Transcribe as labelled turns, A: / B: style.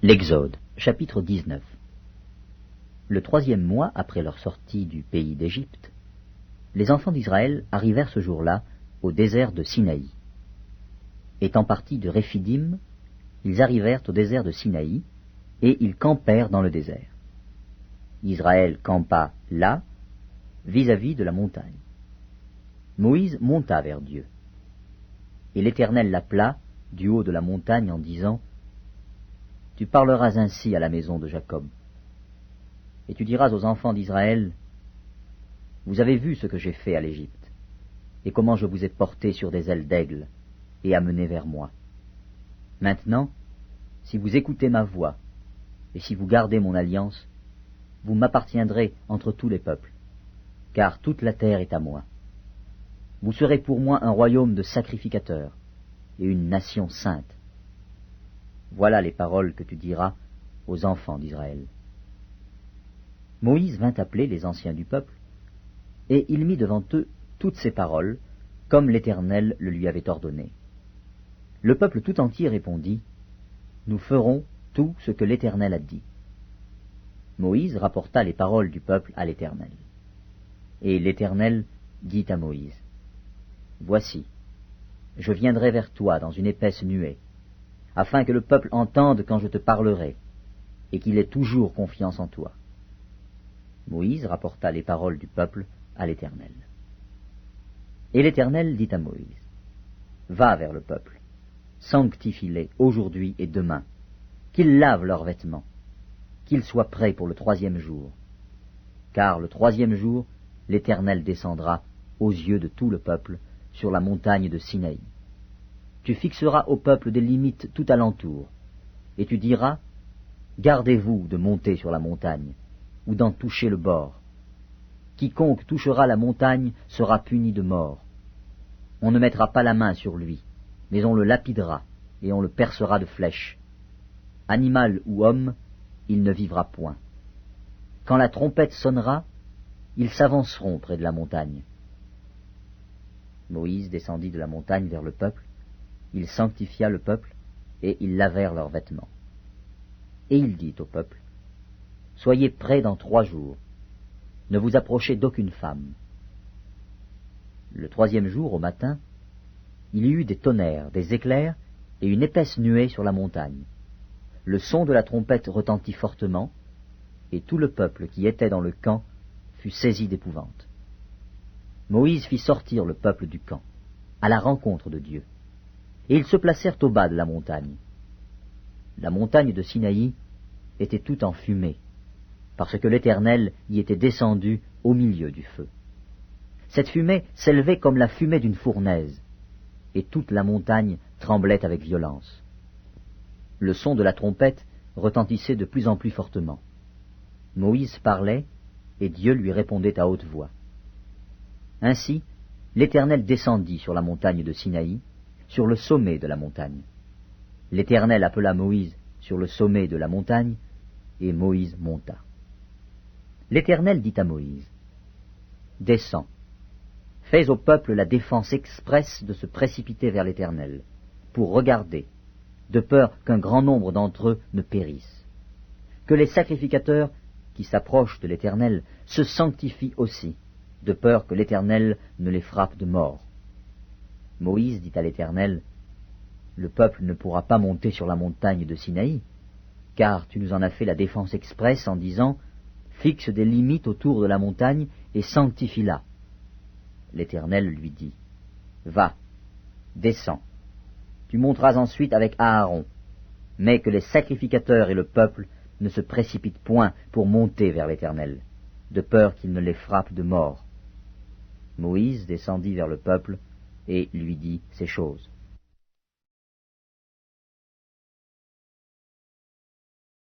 A: L'Exode, chapitre 19. Le 3e mois après leur sortie du pays d'Égypte, les enfants d'Israël arrivèrent ce jour-là au désert de Sinaï. Étant partis de Réphidim, ils arrivèrent au désert de Sinaï, et ils campèrent dans le désert. Israël campa là, vis-à-vis de la montagne. Moïse monta vers Dieu. Et l'Éternel l'appela du haut de la montagne en disant : Tu parleras ainsi à la maison de Jacob. Et tu diras aux enfants d'Israël : Vous avez vu ce que j'ai fait à l'Égypte, et comment je vous ai porté sur des ailes d'aigle, et amené vers moi. Maintenant, si vous écoutez ma voix, et si vous gardez mon alliance, vous m'appartiendrez entre tous les peuples, car toute la terre est à moi. Vous serez pour moi un royaume de sacrificateurs, et une nation sainte. Voilà les paroles que tu diras aux enfants d'Israël. Moïse vint appeler les anciens du peuple, et il mit devant eux toutes ces paroles, comme l'Éternel le lui avait ordonné. Le peuple tout entier répondit : Nous ferons tout ce que l'Éternel a dit. Moïse rapporta les paroles du peuple à l'Éternel. Et l'Éternel dit à Moïse : Voici, je viendrai vers toi dans une épaisse nuée, afin que le peuple entende quand je te parlerai, et qu'il ait toujours confiance en toi. Moïse rapporta les paroles du peuple à l'Éternel. Et l'Éternel dit à Moïse : Va vers le peuple, sanctifie-les aujourd'hui et demain, qu'ils lavent leurs vêtements, qu'ils soient prêts pour le 3e jour. Car le 3e jour, l'Éternel descendra aux yeux de tout le peuple sur la montagne de Sinaï. Tu fixeras au peuple des limites tout alentour, et tu diras : Gardez-vous de monter sur la montagne, ou d'en toucher le bord. Quiconque touchera la montagne sera puni de mort. On ne mettra pas la main sur lui, mais on le lapidera, et on le percera de flèches. Animal ou homme, il ne vivra point. Quand la trompette sonnera, ils s'avanceront près de la montagne. Moïse descendit de la montagne vers le peuple, il sanctifia le peuple, et ils lavèrent leurs vêtements. Et il dit au peuple : Soyez prêts dans 3 jours, ne vous approchez d'aucune femme. Le 3e jour, au matin, il y eut des tonnerres, des éclairs, et une épaisse nuée sur la montagne. Le son de la trompette retentit fortement, et tout le peuple qui était dans le camp fut saisi d'épouvante. Moïse fit sortir le peuple du camp, à la rencontre de Dieu, et ils se placèrent au bas de la montagne. La montagne de Sinaï était toute en fumée, parce que l'Éternel y était descendu au milieu du feu. Cette fumée s'élevait comme la fumée d'une fournaise, et toute la montagne tremblait avec violence. Le son de la trompette retentissait de plus en plus fortement. Moïse parlait, et Dieu lui répondait à haute voix. Ainsi, l'Éternel descendit sur la montagne de Sinaï, sur le sommet de la montagne. L'Éternel appela Moïse sur le sommet de la montagne, et Moïse monta. L'Éternel dit à Moïse : Descends, fais au peuple la défense expresse de se précipiter vers l'Éternel, pour regarder, de peur qu'un grand nombre d'entre eux ne périssent. Que les sacrificateurs qui s'approchent de l'Éternel se sanctifient aussi, de peur que l'Éternel ne les frappe de mort. Moïse dit à l'Éternel : Le peuple ne pourra pas monter sur la montagne de Sinaï, car tu nous en as fait la défense expresse en disant : Fixe des limites autour de la montagne et sanctifie-la. L'Éternel lui dit : Va, descends. Tu monteras ensuite avec Aaron, mais que les sacrificateurs et le peuple ne se précipitent point pour monter vers l'Éternel, de peur qu'il ne les frappe de mort. Moïse descendit vers le peuple et lui dit ces choses.